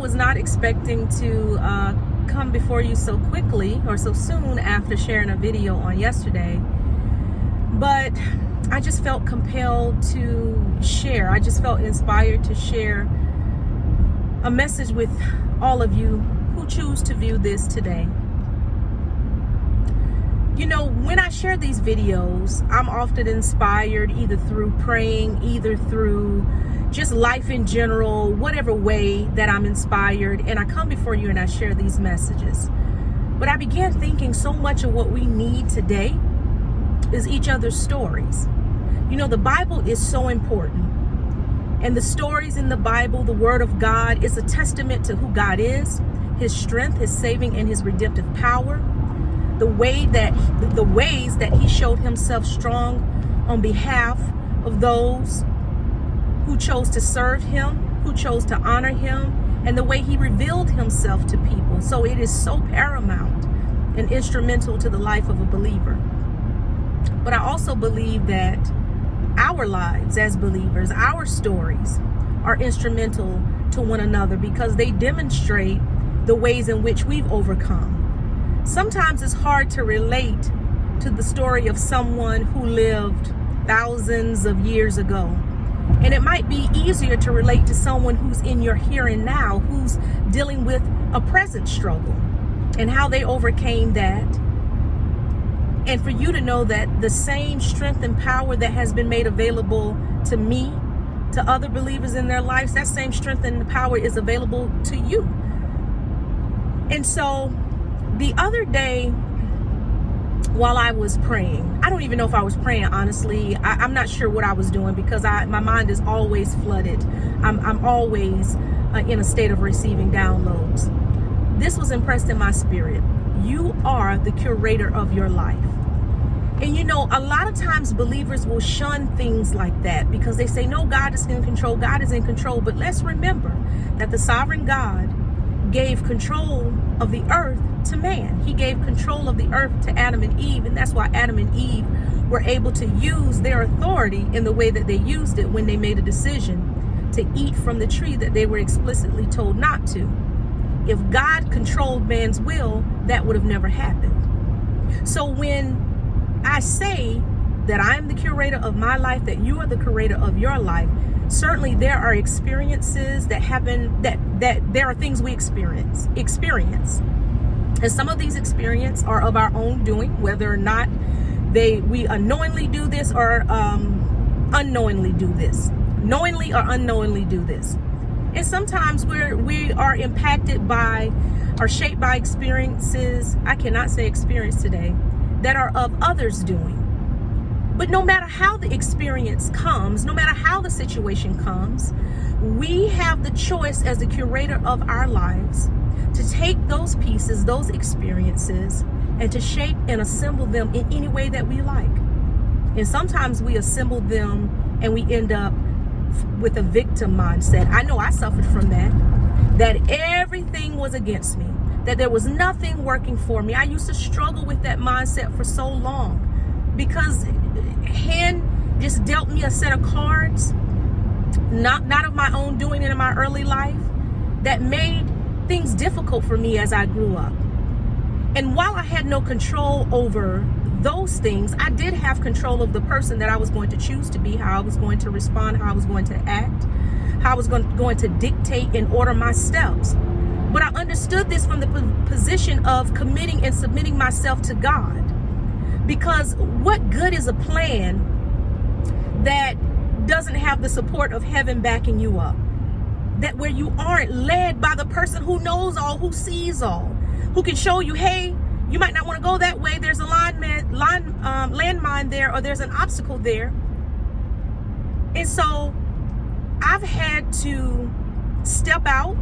was not expecting to come before you so quickly or so soon after sharing a video on yesterday, but I just felt compelled to share. I just felt inspired to share a message with all of you who choose to view this today. You know, when I share these videos, I'm often inspired either through praying, either through just life in general, whatever way that I'm inspired, and I come before you and I share these messages. But I began thinking so much of what we need today is each other's stories. You know, the Bible is so important. And the stories in the Bible, the Word of God, is a testament to who God is, His strength, His saving, and His redemptive power. The ways that He showed Himself strong on behalf of those who chose to serve Him, who chose to honor Him, and the way He revealed Himself to people. So it is so paramount and instrumental to the life of a believer. But I also believe that our lives as believers, our stories are instrumental to one another because they demonstrate the ways in which we've overcome. Sometimes it's hard to relate to the story of someone who lived thousands of years ago. And it might be easier to relate to someone who's in your here and now, who's dealing with a present struggle and how they overcame that. And for you to know that the same strength and power that has been made available to me, to other believers in their lives, that same strength and power is available to you. And so the other day, while I was praying, I don't even know if I was praying, honestly. I'm not sure what I was doing because my mind is always flooded. I'm always in a state of receiving downloads. This was impressed in my spirit. You are the curator of your life. And you know, a lot of times believers will shun things like that because they say, no, God is in control. God is in control. But let's remember that the sovereign God gave control of the earth to man. He gave control of the earth to Adam and Eve. And that's why Adam and Eve were able to use their authority in the way that they used it when they made a decision to eat from the tree that they were explicitly told not to. If God controlled man's will, that would have never happened. So when I say that I'm the curator of my life, that you are the curator of your life, certainly there are experiences that happen, that there are things we experience. And some of these experiences are of our own doing, whether or not we unknowingly do this or unknowingly do this. Knowingly or unknowingly do this. And sometimes we are impacted by or shaped by experiences, I cannot say experience today, that are of others doing. But no matter how the experience comes, no matter how the situation comes, we have the choice as the curator of our lives to take those pieces, those experiences, and to shape and assemble them in any way that we like. And sometimes we assemble them and we end up with a victim mindset. I know I suffered from that everything was against me, that there was nothing working for me. I used to struggle with that mindset for so long because hand just dealt me a set of cards, not of my own doing in my early life, that made things difficult for me as I grew up. And while I had no control over those things, I did have control of the person that I was going to choose to be, how I was going to respond, how I was going to act, how I was going to dictate and order my steps. But I understood this from the position of committing and submitting myself to God. Because what good is a plan that doesn't have the support of heaven backing you up? That where you aren't led by the person who knows all, who sees all, who can show you, hey, you might not want to go that way. There's a landmine there, or there's an obstacle there. And so I've had to step out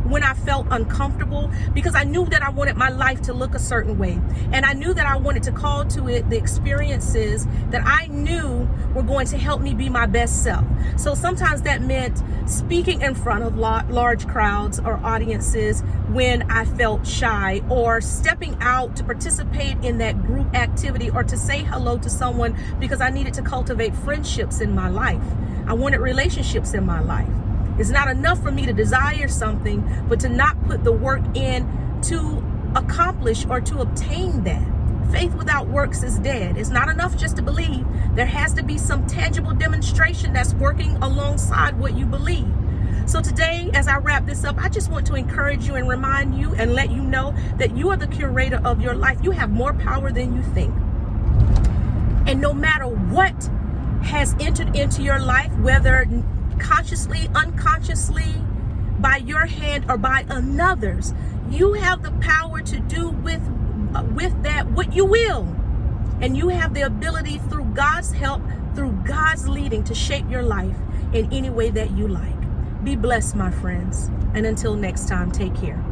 when I felt uncomfortable because I knew that I wanted my life to look a certain way. And I knew that I wanted to call to it the experiences that I knew were going to help me be my best self. So sometimes that meant speaking in front of large crowds or audiences when I felt shy, or stepping out to participate in that group activity, or to say hello to someone because I needed to cultivate friendships in my life. I wanted relationships in my life. It's not enough for me to desire something, but to not put the work in to accomplish or to obtain that. Faith without works is dead. It's not enough just to believe. There has to be some tangible demonstration that's working alongside what you believe. So today, as I wrap this up, I just want to encourage you and remind you and let you know that you are the curator of your life. You have more power than you think. And no matter what has entered into your life, whether consciously, unconsciously, by your hand or by another's, you have the power to do with that what you will. And you have the ability through God's help, through God's leading, to shape your life in any way that you like. Be blessed, my friends. And until next time, take care.